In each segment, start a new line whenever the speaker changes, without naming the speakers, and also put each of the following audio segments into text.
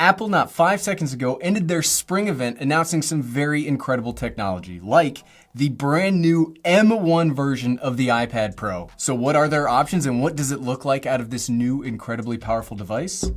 Apple not 5 seconds ago ended their spring event announcing some very incredible technology, like the brand new M1 version of the iPad Pro. So what are their options and what does it look like out of this new incredibly powerful device?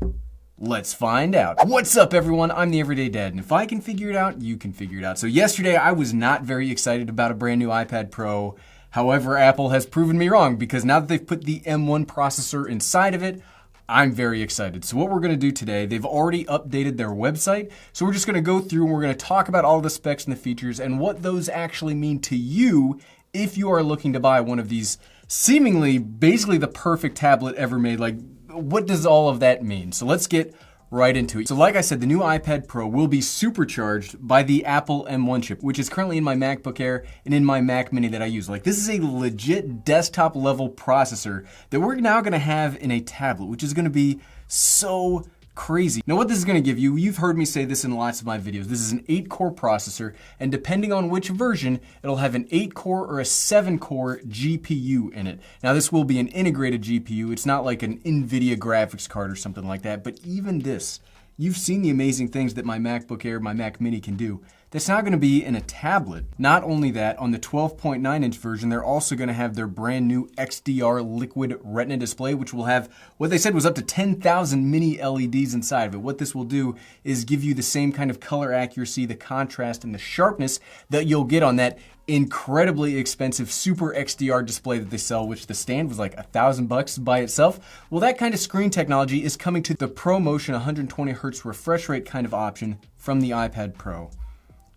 Let's find out. What's up everyone, I'm the Everyday Dad, and if I can figure it out, you can figure it out. So yesterday I was not very excited about a brand new iPad Pro. However, Apple has proven me wrong because now that they've put the M1 processor inside of it, I'm very excited. So what we're gonna do today, they've already updated their website. So we're just gonna go through and we're gonna talk about all the specs and the features and what those actually mean to you if you are looking to buy one of these seemingly, basically the perfect tablet ever made. Like, what does all of that mean? So let's get right into it. So like I said, the new iPad Pro will be supercharged by the Apple M1 chip, which is currently in my MacBook Air and in my Mac Mini that I use. Like, this is a legit desktop level processor that we're now gonna have in a tablet, which is gonna be so crazy. Now what this is gonna give you, you've heard me say this in lots of my videos, this is an 8-core processor, and depending on which version, it'll have an 8-core or a 7-core GPU in it. Now this will be an integrated GPU, it's not like an NVIDIA graphics card or something like that, but even this, you've seen the amazing things that my MacBook Air, my Mac Mini can do. That's not gonna be in a tablet. Not only that, on the 12.9-inch version, they're also gonna have their brand new XDR liquid retina display, which will have what they said was up to 10,000 mini LEDs inside of it. What this will do is give you the same kind of color accuracy, the contrast, and the sharpness that you'll get on that incredibly expensive Super XDR display that they sell, which the stand was like $1,000 by itself. Well, that kind of screen technology is coming to the ProMotion 120 Hz refresh rate kind of option from the iPad Pro.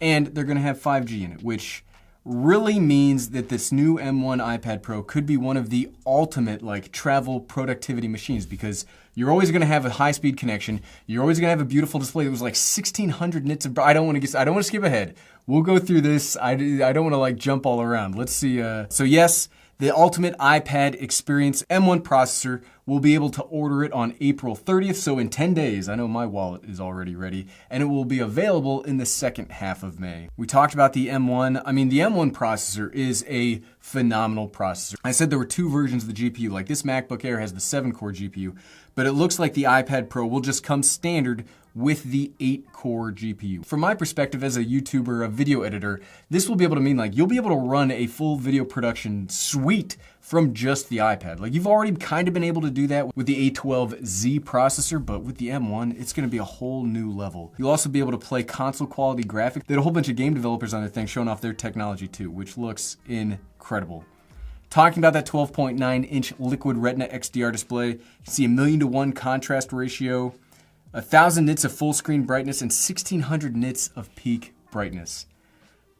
And they're gonna have 5G in it, which really means that this new M1 iPad Pro could be one of the ultimate like travel productivity machines, because you're always gonna have a high-speed connection. You're always gonna have a beautiful display that was like 1600 nits of, I don't wanna skip ahead. We'll go through this. I don't wanna like jump all around. Let's see, so yes, the ultimate iPad experience M1 processor, will be able to order it on April 30th, so in 10 days. I know my wallet is already ready, and it will be available in the second half of May. We talked about the M1. I mean, the M1 processor is a phenomenal processor. I said there were 2 versions of the GPU. Like, this MacBook Air has the 7-core GPU, but it looks like the iPad Pro will just come standard with the 8-core GPU. From my perspective as a YouTuber, a video editor, this will be able to mean like you'll be able to run a full video production suite from just the iPad. Like, you've already kind of been able to do that with the A12Z processor, but with the M1, it's gonna be a whole new level. You'll also be able to play console quality graphics. They had a whole bunch of game developers on their thing showing off their technology too, which looks incredible. Talking about that 12.9-inch liquid retina XDR display, you can see a 1,000,000:1 contrast ratio, 1,000 nits of full screen brightness, and 1,600 nits of peak brightness.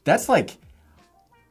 That's like,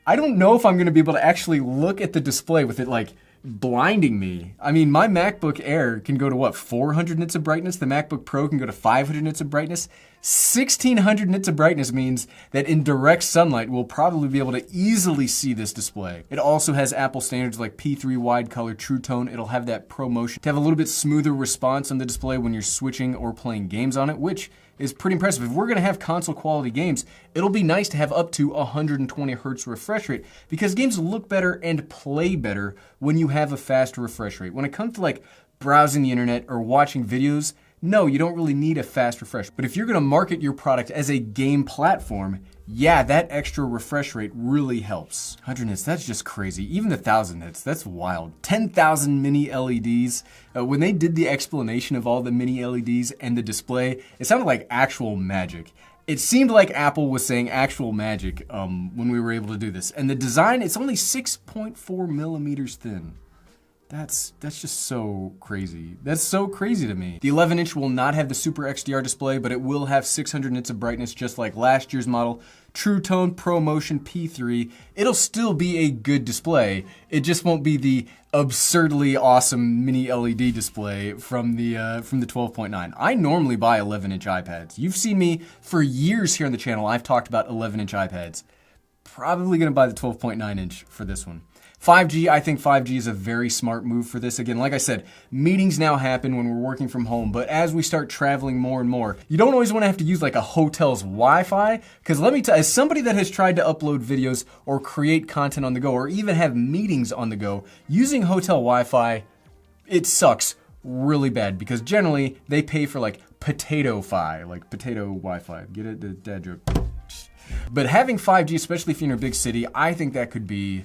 I don't know if I'm gonna be able to actually look at the display with it like blinding me. I mean, my MacBook Air can go to what, 400 nits of brightness? The MacBook Pro can go to 500 nits of brightness. 1,600 nits of brightness means that in direct sunlight, we'll probably be able to easily see this display. It also has Apple standards like P3 wide color True Tone. It'll have that ProMotion to have a little bit smoother response on the display when you're switching or playing games on it, which is pretty impressive. If we're gonna have console quality games, it'll be nice to have up to 120 Hz refresh rate, because games look better and play better when you have a faster refresh rate. When it comes to like browsing the internet or watching videos, no, you don't really need a fast refresh. But if you're gonna market your product as a game platform, yeah, that extra refresh rate really helps. 100 nits, that's just crazy. Even the 1,000 nits, that's wild. 10,000 mini LEDs. When they did the explanation of all the mini LEDs and the display, it sounded like actual magic. It seemed like Apple was saying actual magic when we were able to do this. And the design, it's only 6.4 millimeters thin. That's just so crazy. That's so crazy to me. The 11-inch will not have the Super XDR display, but it will have 600 nits of brightness just like last year's model. True Tone ProMotion P3. It'll still be a good display. It just won't be the absurdly awesome mini LED display from the 12.9. I normally buy 11-inch iPads. You've seen me for years here on the channel. I've talked about 11-inch iPads. Probably gonna buy the 12.9-inch for this one. 5G, I think 5G is a very smart move for this. Again, like I said, meetings now happen when we're working from home, but as we start traveling more and more, you don't always want to have to use like a hotel's Wi-Fi, because let me tell you, as somebody that has tried to upload videos or create content on the go, or even have meetings on the go, using hotel Wi-Fi, it sucks really bad because generally they pay for like potato-fi, like potato Wi-Fi. Get it? The dad joke. But having 5G, especially if you're in a big city, I think that could be,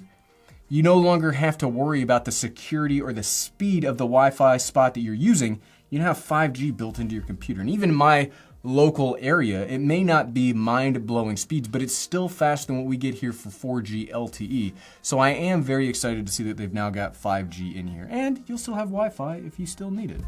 you no longer have to worry about the security or the speed of the Wi-Fi spot that you're using. You now have 5G built into your computer. And even in my local area, it may not be mind-blowing speeds, but it's still faster than what we get here for 4G LTE. So I am very excited to see that they've now got 5G in here. And you'll still have Wi-Fi if you still need it.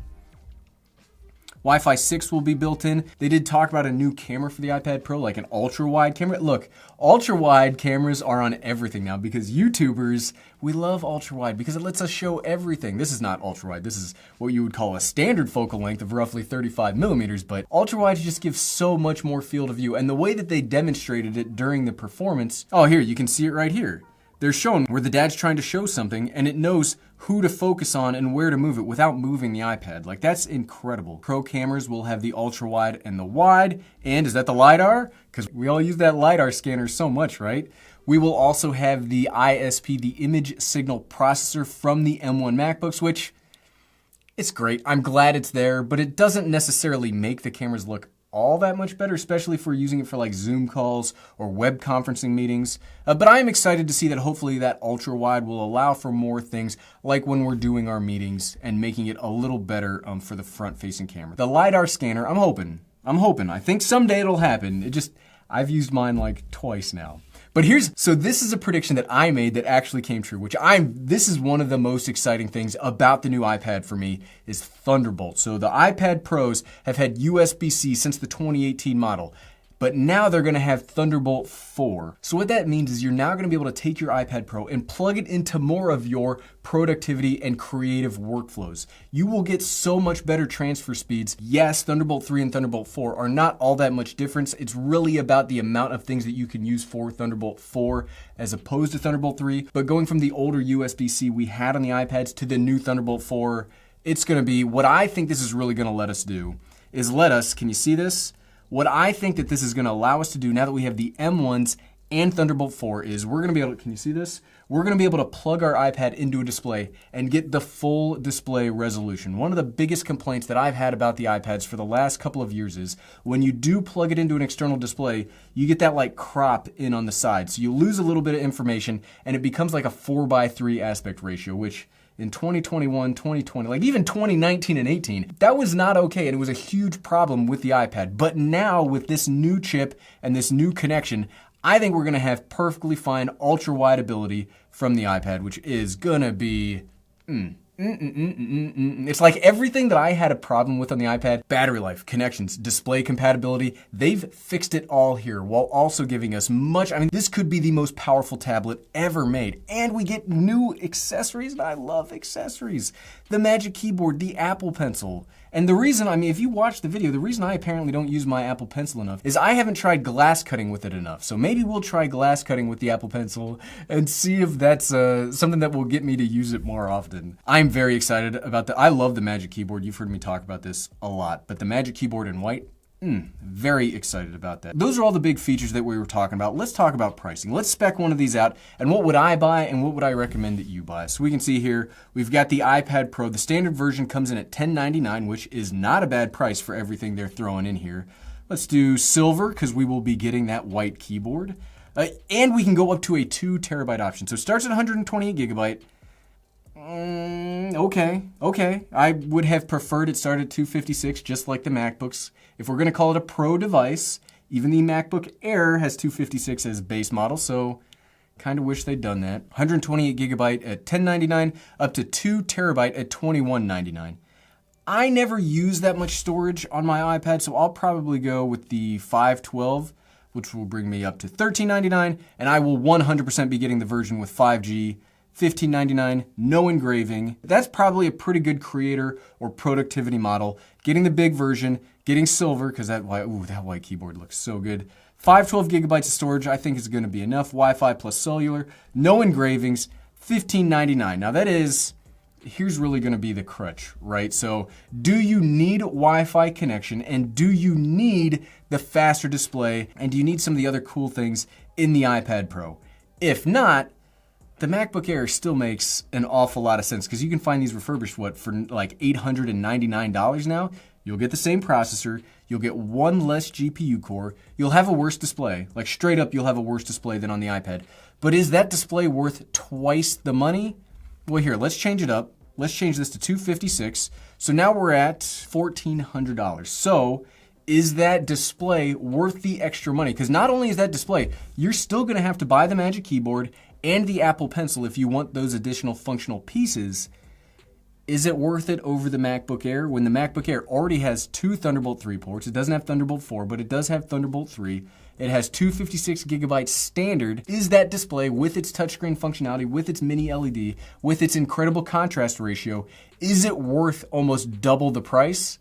Wi-Fi 6 will be built in. They did talk about a new camera for the iPad Pro, like an ultra-wide camera. Look, ultra-wide cameras are on everything now because YouTubers, we love ultra-wide because it lets us show everything. This is not ultra-wide. This is what you would call a standard focal length of roughly 35 millimeters, but ultra-wide just gives so much more field of view. And the way that they demonstrated it during the performance, oh, here, you can see it right here. They're showing where the dad's trying to show something and it knows who to focus on and where to move it without moving the iPad. Like, that's incredible. Pro cameras will have the ultra wide and the wide. And is that the LiDAR? Because we all use that LiDAR scanner so much, right? We will also have the ISP, the image signal processor from the M1 MacBooks, which it's great. I'm glad it's there, but it doesn't necessarily make the cameras look all that much better, especially if we're using it for like Zoom calls or web conferencing meetings. But I am excited to see that hopefully that ultra wide will allow for more things like when we're doing our meetings and making it a little better for the front facing camera. The LiDAR scanner, I'm hoping. I think someday it'll happen. I've used mine like twice now. But so this is a prediction that I made that actually came true, this is one of the most exciting things about the new iPad for me is Thunderbolt. So the iPad Pros have had USB-C since the 2018 model, but now they're gonna have Thunderbolt 4. So what that means is you're now gonna be able to take your iPad Pro and plug it into more of your productivity and creative workflows. You will get so much better transfer speeds. Yes, Thunderbolt 3 and Thunderbolt 4 are not all that much difference. It's really about the amount of things that you can use for Thunderbolt 4 as opposed to Thunderbolt 3. But going from the older USB-C we had on the iPads to the new Thunderbolt 4, it's gonna be, what I think this is really gonna let us do is can you see this? What I think that this is going to allow us to do now that we have the M1s and Thunderbolt 4 is we're going to be able to, can you see this? We're going to be able to plug our iPad into a display and get the full display resolution. One of the biggest complaints that I've had about the iPads for the last couple of years is when you do plug it into an external display, you get that like crop in on the side. So you lose a little bit of information and it becomes like a 4:3 aspect ratio, which in 2021, 2020, like even 2019 and 18, that was not okay, and it was a huge problem with the iPad. But now with this new chip and this new connection, I think we're gonna have perfectly fine ultra-wide ability from the iPad, which is gonna be, It's like everything that I had a problem with on the iPad, battery life, connections, display compatibility, they've fixed it all here while also giving us this could be the most powerful tablet ever made. And we get new accessories, and I love accessories. The Magic Keyboard, the Apple Pencil. And the reason, if you watch the video, the reason I apparently don't use my Apple Pencil enough is I haven't tried glass cutting with it enough. So maybe we'll try glass cutting with the Apple Pencil and see if that's something that will get me to use it more often. I'm very excited about I love the Magic Keyboard. You've heard me talk about this a lot, but the Magic Keyboard in white, very excited about that. Those are all the big features that we were talking about. Let's talk about pricing. Let's spec one of these out, and what would I buy and what would I recommend that you buy? So we can see here, we've got the iPad Pro. The standard version comes in at $1099, which is not a bad price for everything they're throwing in here. Let's do silver, because we will be getting that white keyboard. And we can go up to a 2 terabyte option. So it starts at 128 gigabyte. Okay. I would have preferred it start at 256, just like the MacBooks. If we're going to call it a Pro device, even the MacBook Air has 256 as base model, so kind of wish they'd done that. 128 gigabyte at $1099, up to 2 terabyte at $2199. I never use that much storage on my iPad, so I'll probably go with the 512, which will bring me up to $1399, and I will 100% be getting the version with 5G. $15.99, no engraving. That's probably a pretty good creator or productivity model. Getting the big version, getting silver, because that white keyboard looks so good. 512 gigabytes of storage, I think is going to be enough. Wi-Fi plus cellular, no engravings, $15.99. Now here's really going to be the crutch, right? So do you need Wi-Fi connection, and do you need the faster display, and do you need some of the other cool things in the iPad Pro? If not, The MacBook Air still makes an awful lot of sense because you can find these refurbished, for like $899 now. You'll get the same processor, you'll get one less GPU core, you'll have a worse display. Like straight up, you'll have a worse display than on the iPad. But is that display worth twice the money? Well, here, let's change it up. Let's change this to $256. So now we're at $1,400. So is that display worth the extra money? Because not only is that display, you're still going to have to buy the Magic Keyboard and the Apple Pencil if you want those additional functional pieces. Is it worth it over the MacBook Air when the MacBook Air already has two Thunderbolt 3 ports? It doesn't have Thunderbolt 4, but it does have Thunderbolt 3. It has 256 gigabytes standard. Is that display with its touchscreen functionality, with its mini LED, with its incredible contrast ratio, is it worth almost double the price?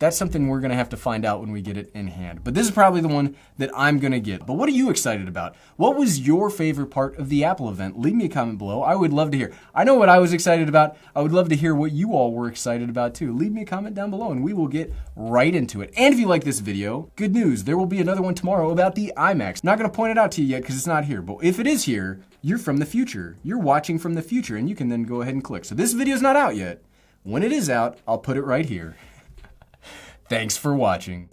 That's something we're going to have to find out when we get it in hand. But this is probably the one that I'm going to get. But what are you excited about? What was your favorite part of the Apple event? Leave me a comment below. I would love to hear. I know what I was excited about. I would love to hear what you all were excited about too. Leave me a comment down below and we will get right into it. And if you like this video, good news. There will be another one tomorrow about the iMac. Not going to point it out to you yet because it's not here. But if it is here, you're from the future. You're watching from the future and you can then go ahead and click. So this video is not out yet. When it is out, I'll put it right here. Thanks for watching.